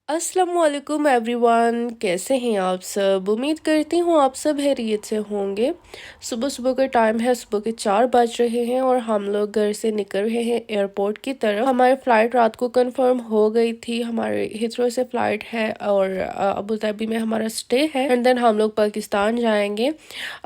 अस्सलामुअलैकुम एवरीवन, कैसे हैं आप सब। उम्मीद करती हूँ आप सब खैरियत से होंगे। सुबह सुबह का टाइम है, सुबह के 4 बज रहे हैं और हम लोग घर से निकल रहे हैं एयरपोर्ट की तरफ। हमारी फ़्लाइट रात को कंफर्म हो गई थी। हमारे हिथरो से फ़्लाइट है और अबू धाबी में हमारा स्टे है एंड देन हम लोग पाकिस्तान जाएंगे।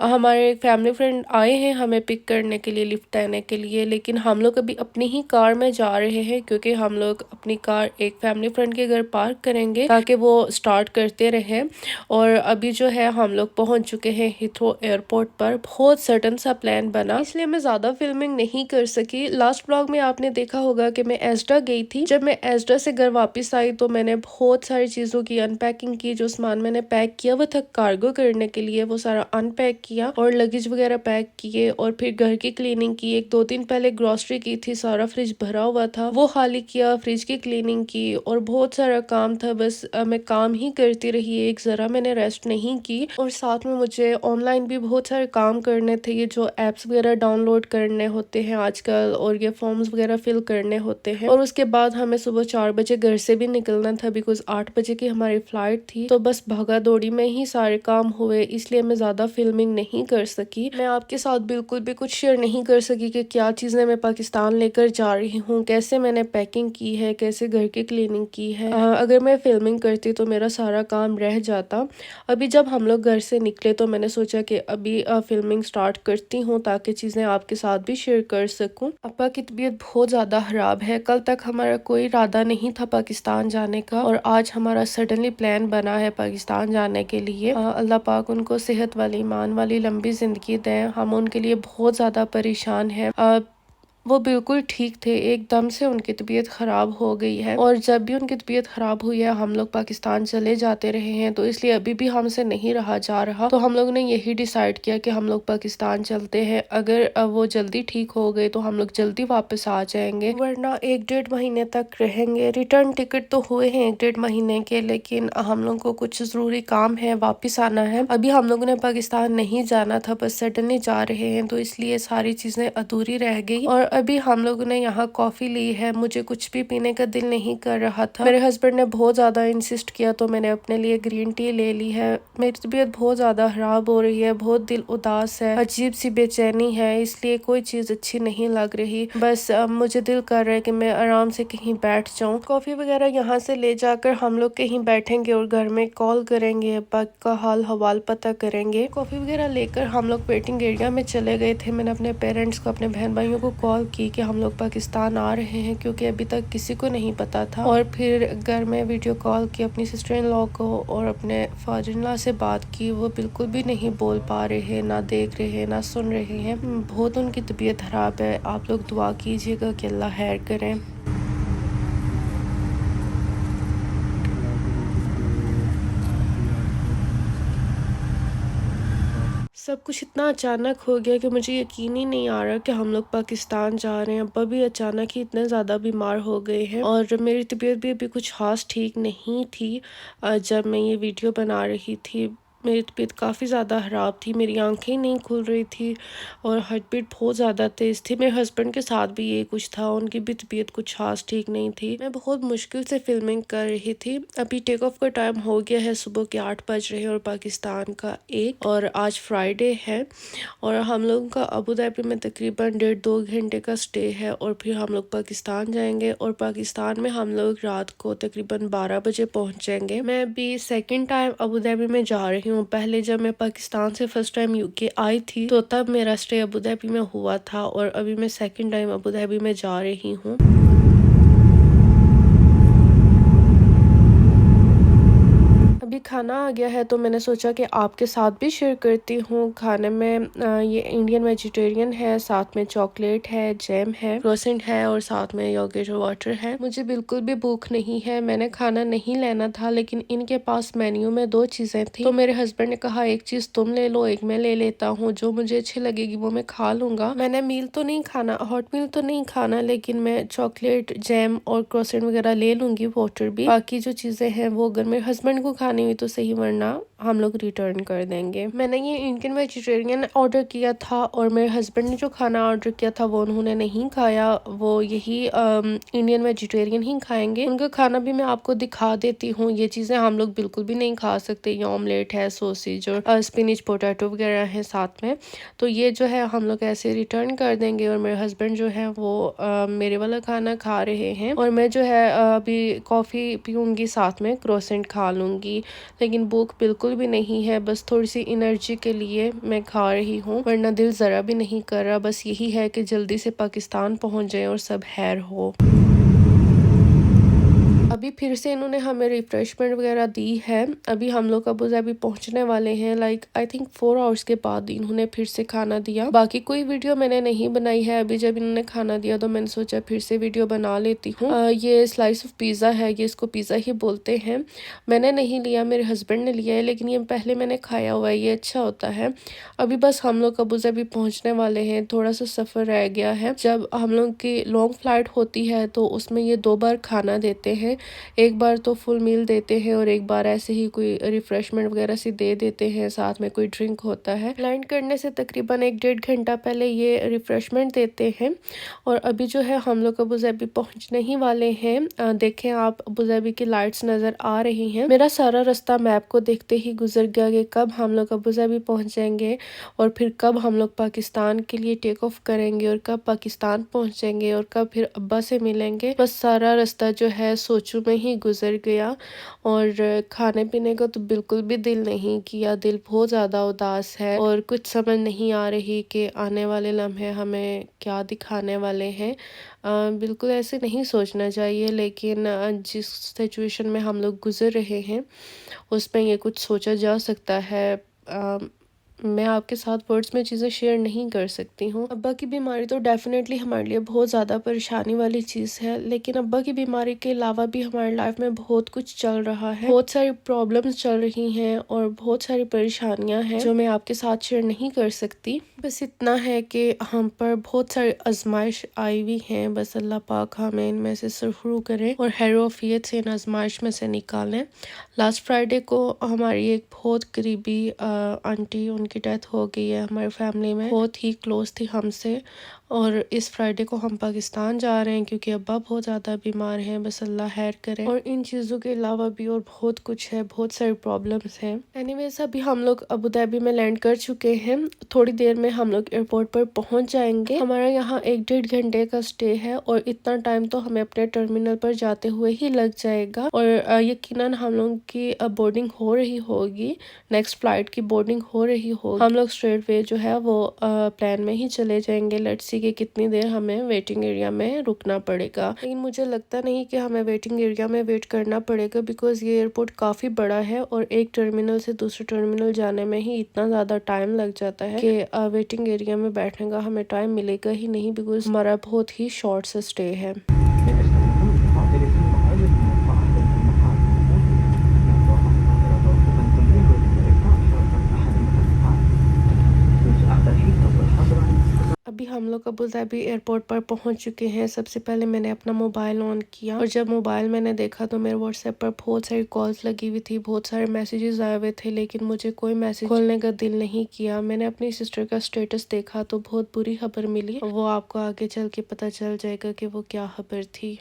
हमारे एक फैमिली फ्रेंड आए हैं हमें पिक करने के लिए, लिफ्ट देने के लिए, लेकिन हम लोग अभी अपनी ही कार में जा रहे हैं क्योंकि हम लोग अपनी कार एक फैमिली फ्रेंड के घर पार्क करेंगे ताकि वो स्टार्ट करते रहें। और अभी जो है हम लोग पहुंच चुके हैं हिथ्रो एयरपोर्ट पर। बहुत सडन सा प्लान बना, इसलिए मैं ज्यादा फिल्मिंग नहीं कर सकी। लास्ट ब्लॉग में आपने देखा होगा कि मैं एस्डा गई थी। जब मैं एस्डा से घर वापस आई तो मैंने बहुत सारी चीजों की अनपैकिंग की। जो सामान मैंने पैक किया वो था कार्गो करने के लिए, वो सारा अनपैक किया और लगेज वगैरह पैक किए और फिर घर की क्लीनिंग की। एक दो दिन पहले ग्रोसरी की थी, सारा फ्रिज भरा हुआ था, वो खाली किया, फ्रिज की क्लीनिंग की और बहुत सारा काम था। बस मैं काम ही करती रही, एक जरा मैंने रेस्ट नहीं की। और साथ में मुझे ऑनलाइन भी बहुत सारे काम करने थे, ये जो एप्स वगैरह डाउनलोड करने होते हैं आजकल और ये फॉर्म्स वगैरह फिल करने होते हैं। और उसके बाद हमें सुबह 4 बजे घर से भी निकलना था बिकॉज 8 बजे की हमारी फ्लाइट थी। तो बस भागा दौड़ी में ही सारे काम हुए, इसलिए मैं ज्यादा फिल्मिंग नहीं कर सकी। मैं आपके साथ बिल्कुल भी कुछ शेयर नहीं कर सकी कि क्या चीजें मैं पाकिस्तान लेकर जा रही हूँ, कैसे मैंने पैकिंग की है, कैसे घर की क्लीनिंग की है। अगर मैं फिल्मिंग करती तो मेरा सारा काम रह जाता। अभी जब हम लोग घर से निकले तो मैंने सोचा कि अभी फिल्मिंग स्टार्ट करती हूँ ताकि चीज़ें आपके साथ भी शेयर कर सकूँ। अब्बा की तबीयत बहुत ज़्यादा ख़राब है। कल तक हमारा कोई इरादा नहीं था पाकिस्तान जाने का और आज हमारा सडनली प्लान बना है पाकिस्तान जाने के लिए। अल्लाह पाक उनको सेहत वाली, ईमान वाली लंबी ज़िंदगी दें। हम उनके लिए बहुत ज़्यादा परेशान हैं। वो बिल्कुल ठीक थे, एकदम से उनकी तबीयत ख़राब हो गई है और जब भी उनकी तबीयत ख़राब हुई है हम लोग पाकिस्तान चले जाते रहे हैं, तो इसलिए अभी भी हमसे नहीं रहा जा रहा। तो हम लोग ने यही डिसाइड किया कि हम लोग पाकिस्तान चलते हैं। अगर वो जल्दी ठीक हो गए तो हम लोग जल्दी वापस आ जाएंगे, वरना 1-1.5 महीने तक रहेंगे। रिटर्न टिकट तो हुए हैं 1-1.5 महीने के, लेकिन हम लोग को कुछ ज़रूरी काम है, वापस आना है। अभी हम लोगों ने पाकिस्तान नहीं जाना था, बस सडनली जा रहे हैं, तो इसलिए सारी चीज़ें अधूरी रह गई। और अभी हम लोगों ने यहाँ कॉफी ली है, मुझे कुछ भी पीने का दिल नहीं कर रहा था। मेरे हस्बैंड ने बहुत ज्यादा इंसिस्ट किया तो मैंने अपने लिए ग्रीन टी ले ली है। मेरी तबीयत बहुत ज्यादा खराब हो रही है, बहुत दिल उदास है, अजीब सी बेचैनी है, इसलिए कोई चीज अच्छी नहीं लग रही। बस मुझे दिल कर रहा है कि मैं आराम से कहीं बैठ जाऊं। कॉफी वगैरह यहाँ से ले जाकर हम लोग कहीं बैठेंगे और घर में कॉल करेंगे, अब्बा का हाल हवाल पता करेंगे। कॉफी वगैरह लेकर हम लोग वेटिंग एरिया में चले गए थे। मैंने अपने पेरेंट्स को, अपने बहन भाइयों को कॉल की कि हम लोग पाकिस्तान आ रहे हैं, क्योंकि अभी तक किसी को नहीं पता था। और फिर घर में वीडियो कॉल की अपनी सिस्टर इन लॉ को और अपने फादर इन लॉ से बात की। वो बिल्कुल भी नहीं बोल पा रहे हैं, ना देख रहे हैं, ना सुन रहे हैं। बहुत उनकी तबीयत खराब है। आप लोग दुआ कीजिएगा कि अल्लाह खैर करें। सब कुछ इतना अचानक हो गया कि मुझे यकीन ही नहीं आ रहा कि हम लोग पाकिस्तान जा रहे हैं। अब्बा भी अचानक ही इतने ज़्यादा बीमार हो गए हैं और मेरी तबीयत भी अभी कुछ खास ठीक नहीं थी। जब मैं ये वीडियो बना रही थी मेरी तबीयत काफ़ी ज़्यादा ख़राब थी, मेरी आंखें नहीं खुल रही थी और हार्ट बीट बहुत ज़्यादा तेज़ थी। मेरे हस्बैंड के साथ भी ये कुछ था, उनकी भी तबीयत कुछ खास ठीक नहीं थी। मैं बहुत मुश्किल से फिल्मिंग कर रही थी। अभी टेक ऑफ का टाइम हो गया है, सुबह के 8 बज रहे हैं और पाकिस्तान का 1 और आज फ्राइडे है और हम लोगों का अबू धाबी में तकरीबन 1.5-2 घंटे का स्टे है और फिर हम लोग पाकिस्तान जाएंगे और पाकिस्तान में हम लोग रात को तकरीबन 12 बजे पहुंचेंगे। मैं अभी सेकंड टाइम अबू धाबी में जा रही हूँ। पहले जब मैं पाकिस्तान से फर्स्ट टाइम यूके आई थी तो तब मेरा स्टे अबू धाबी में हुआ था और अभी मैं सेकंड टाइम अबू धाबी में जा रही हूँ। अभी खाना आ गया है तो मैंने सोचा कि आपके साथ भी शेयर करती हूँ। खाने में ये इंडियन वेजिटेरियन है, साथ में चॉकलेट है, जैम है, क्रोसेंट है और साथ में योगर्ट वाटर है। मुझे बिल्कुल भी भूख नहीं है, मैंने खाना नहीं लेना था, लेकिन इनके पास मेन्यू में 2 चीज़ें थी तो मेरे हस्बैंड ने कहा एक चीज़ तुम ले लो, एक मैं ले लेता हूँ, जो मुझे अच्छी लगेगी वो मैं खा लूँगा। मैंने मील तो नहीं खाना, हॉट मील तो नहीं खाना, लेकिन मैं चॉकलेट, जैम और क्रोसेंट वगैरह ले लूँगी, वाटर भी। बाकी जो चीज़ें हैं वो अगर मेरे हस्बैंड को खानी हुई तो सही, वरना हम लोग रिटर्न कर देंगे। मैंने ये इंडियन वेजिटेरियन ऑर्डर किया था और मेरे हस्बैंड ने जो खाना ऑर्डर किया था वो उन्होंने नहीं खाया, वो यही इंडियन वेजिटेरियन ही खाएंगे। उनका खाना भी मैं आपको दिखा देती हूँ। ये चीज़ें हम लोग बिल्कुल भी नहीं खा सकते। ये ऑमलेट है, सॉसेज और स्पिनिच पोटैटो वगैरह है साथ में। तो ये जो है हम लोग ऐसे रिटर्न कर देंगे और मेरे हस्बैंड जो है वो मेरे वाला खाना खा रहे हैं और मैं जो है अभी कॉफ़ी पीऊँगी, साथ में क्रोसेंट खा लूँगी। लेकिन भूख बिल्कुल भी नहीं है, बस थोड़ी सी एनर्जी के लिए मैं खा रही हूँ, वरना दिल ज़रा भी नहीं कर रहा। बस यही है कि जल्दी से पाकिस्तान पहुँच जाए और सब खैर हो। अभी फिर से इन्होंने हमें रिफ्रेशमेंट वगैरह दी है। अभी हम लोग अबू धाबी पहुंचने वाले हैं, लाइक आई थिंक 4 आवर्स के बाद इन्होंने फिर से खाना दिया। बाकी कोई वीडियो मैंने नहीं बनाई है। अभी जब इन्होंने खाना दिया तो मैंने सोचा फिर से वीडियो बना लेती हूँ। ये स्लाइस ऑफ पिज़्ज़ा है, ये इसको पिज़्ज़ा ही बोलते हैं। मैंने नहीं लिया, मेरे हस्बैंड ने लिया है, लेकिन ये पहले मैंने खाया हुआ है, ये अच्छा होता है। अभी बस हम लोग अबू धाबी पहुँचने वाले हैं, थोड़ा सा सफ़र रह गया है। जब हम लोग की लॉन्ग फ्लाइट होती है तो उसमें ये 2 बार खाना देते हैं। एक बार तो फुल मील देते हैं और एक बार ऐसे ही कोई रिफ्रेशमेंट वगैरह सी दे देते हैं, साथ में कोई ड्रिंक होता है। लैंड करने से तकरीबन 1-1.5 घंटा पहले ये रिफ्रेशमेंट देते हैं। और अभी जो है हम लोग अबू धाबी पहुंचने ही वाले हैं। देखें आप, अबू धाबी की लाइट्स नज़र आ रही हैं। मेरा सारा रास्ता मैप को देखते ही गुजर गया कि कब हम लोग अबू धाबी पहुंचेंगे और फिर कब हम लोग पाकिस्तान के लिए टेक ऑफ करेंगे और कब पाकिस्तान पहुंचेंगे और कब फिर अब्बा से मिलेंगे। बस सारा रास्ता जो है सोचों में ही गुजर गया और खाने पीने का तो बिल्कुल भी दिल नहीं किया। दिल बहुत ज़्यादा उदास है और कुछ समझ नहीं आ रही कि आने वाले लम्हे हमें क्या दिखाने वाले हैं। बिल्कुल ऐसे नहीं सोचना चाहिए, लेकिन जिस सिचुएशन में हम लोग गुजर रहे हैं उसमें ये कुछ सोचा जा सकता है। मैं आपके साथ वर्ड्स में चीज़ें शेयर नहीं कर सकती हूँ। अब्बा की बीमारी तो डेफिनेटली हमारे लिए बहुत ज़्यादा परेशानी वाली चीज़ है, लेकिन अब्बा की बीमारी के अलावा भी हमारी लाइफ में बहुत कुछ चल रहा है, बहुत सारी प्रॉब्लम्स चल रही हैं और बहुत सारी परेशानियां हैं जो मैं आपके साथ शेयर नहीं कर सकती। बस इतना है कि हम पर बहुत सारी आजमाइश आई हुई हैं। बस अल्लाह पाक हमें इनमें से सरफरू करें और हैरोफियत से इन आजमाइश में से निकालें। लास्ट फ्राइडे को हमारी एक बहुत करीबी आंटी, उनकी डेथ हो गई है। हमारी फैमिली में बहुत ही क्लोज थी हमसे और इस फ्राइडे को हम पाकिस्तान जा रहे हैं क्योंकि अब्बा बहुत ज़्यादा बीमार हैं। बस अल्लाह खैर करे। और इन चीज़ों के अलावा भी और बहुत कुछ है, बहुत सारी प्रॉब्लम्स हैं। एनीवेज अभी हम लोग अबू धाबी में लैंड कर चुके हैं। थोड़ी देर में हम लोग एयरपोर्ट पर पहुंच जाएंगे। हमारा यहाँ 1-1.5 घंटे का स्टे है और इतना टाइम तो हमें अपने टर्मिनल पर जाते हुए ही लग जाएगा। और यकीनन हम लोग की बोर्डिंग हो रही होगी, नेक्स्ट फ्लाइट की बोर्डिंग हो रही होगी। हम लोग स्ट्रेट वे जो है वो प्लान में ही चले जाएंगे। लेट्स सी कि कितनी देर हमें वेटिंग एरिया में रुकना पड़ेगा। लेकिन मुझे लगता नहीं कि हमें वेटिंग एरिया में वेट करना पड़ेगा, बिकॉज ये एयरपोर्ट काफ़ी बड़ा है और एक टर्मिनल से दूसरे टर्मिनल जाने में ही इतना ज़्यादा टाइम लग जाता है कि वेटिंग एरिया में बैठने का हमें टाइम मिलेगा ही नहीं, बिकॉज हमारा बहुत ही शॉर्ट सा स्टे है। अभी हम लोग अबू धाबी एयरपोर्ट पर पहुंच चुके हैं। सबसे पहले मैंने अपना मोबाइल ऑन किया और जब मोबाइल मैंने देखा तो मेरे व्हाट्सएप पर बहुत सारी कॉल्स लगी हुई थी, बहुत सारे मैसेजेस आए हुए थे, लेकिन मुझे कोई मैसेज खोलने का दिल नहीं किया। मैंने अपनी सिस्टर का स्टेटस देखा तो बहुत बुरी खबर मिली। वो आपको आगे चल के पता चल जाएगा कि वो क्या खबर थी।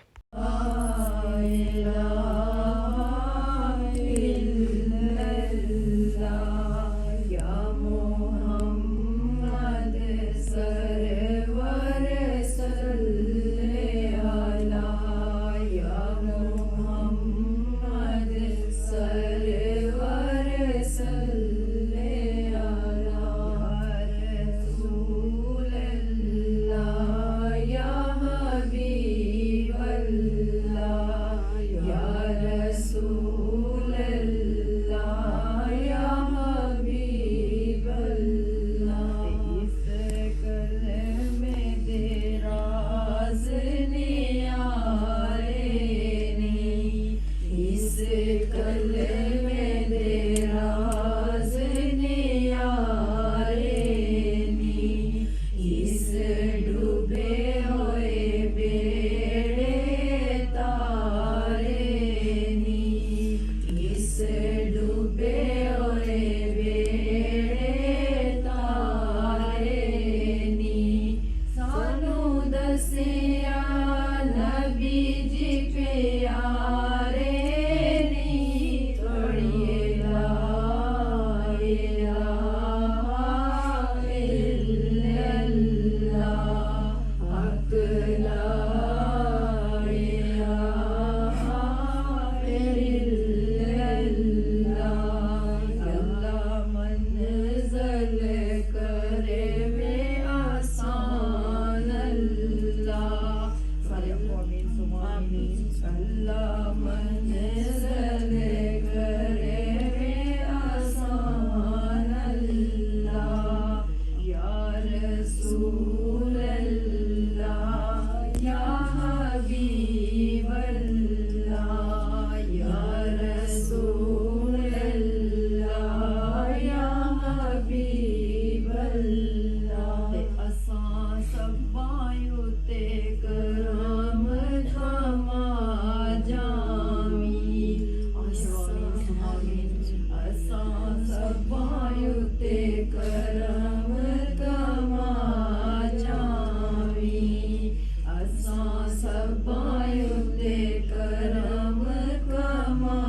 सबायुते करम कमा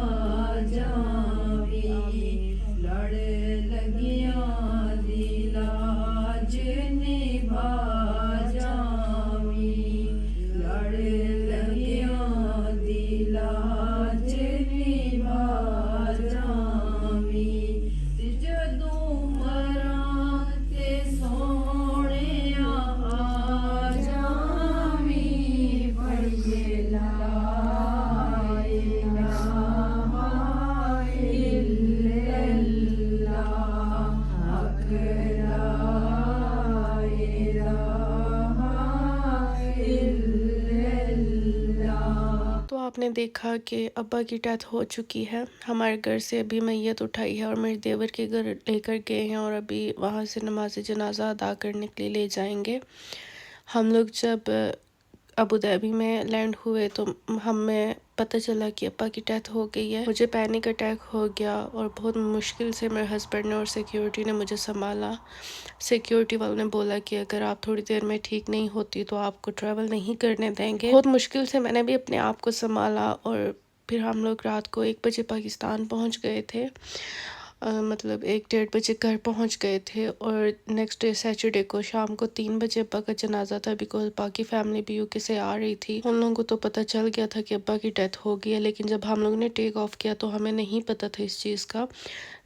जावी लड़ लगिया दिलाज निभा जावी लड़ लगिया दिलाज निभा जावी जदों मरां ते सोहणे आ जावी पढ़िए ला इलाहा इल्लल्लाह हक ला इलाहा इल्लल्लाह। तो आपने देखा कि अब्बा की डेथ हो चुकी है। हमारे घर से अभी मैयत उठाई है और मेरे देवर के घर लेकर गए हैं और अभी वहाँ से नमाज जनाजा अदा करने के लिए ले जाएंगे। हम लोग जब अबू धाबी में लैंड हुए तो हमें पता चला कि अब्बा की डेथ हो गई है। मुझे पैनिक अटैक हो गया और बहुत मुश्किल से मेरे हस्बैंड ने और सिक्योरिटी ने मुझे संभाला। सिक्योरिटी वालों ने बोला कि अगर आप थोड़ी देर में ठीक नहीं होती तो आपको ट्रैवल नहीं करने देंगे। बहुत मुश्किल से मैंने भी अपने आप को संभाला और फिर हम लोग रात को 1 बजे पाकिस्तान पहुंच गए थे। मतलब 1-1:30 बजे घर पहुंच गए थे और नेक्स्ट डे सैटरडे को शाम को 3 बजे अब्बा का जनाजा था, बिकॉज बाकी फैमिली भी यूके से आ रही थी। उन लोगों को तो पता चल गया था कि अब्बा की डेथ हो गई है, लेकिन जब हम लोगों ने टेक ऑफ किया तो हमें नहीं पता था इस चीज़ का।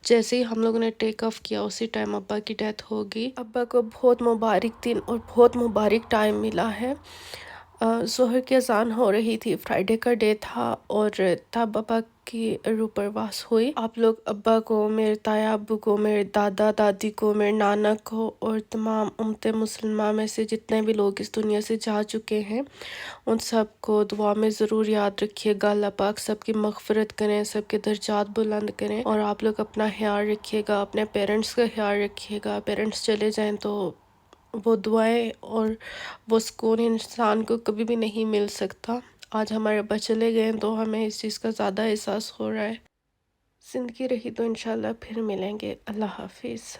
जैसे ही हम लोगों ने टेक ऑफ किया उसी टाइम अब्बा की डेथ हो गई। अब्बा को बहुत मुबारक दिन और बहुत मुबारक टाइम मिला है। ज़ोहर की अजान हो रही थी, फ्राइडे का डे था और तब अब्बा की रूह परवास हुई। आप लोग अब्बा को, मेरे ताया अब्बू को, मेरे दादा दादी को, मेरे नाना को और तमाम उम्मत मुसलमा में से जितने भी लोग इस दुनिया से जा चुके हैं उन सब को दुआ में ज़रूर याद रखिएगा। अल्लाह पाक सबकी मग़फ़िरत करें, सबके दर्जात बुलंद करें और आप लोग अपना ख्याल रखिएगा, अपने पेरेंट्स का ख्याल रखिएगा। पेरेंट्स चले जाएं तो वो दुआएं और वो सुकून इंसान को कभी भी नहीं मिल सकता। आज हमारे अब्बा चले गए तो हमें इस चीज़ का ज़्यादा एहसास हो रहा है। ज़िंदगी रही तो इंशाल्लाह फिर मिलेंगे। अल्लाह हाफिज़।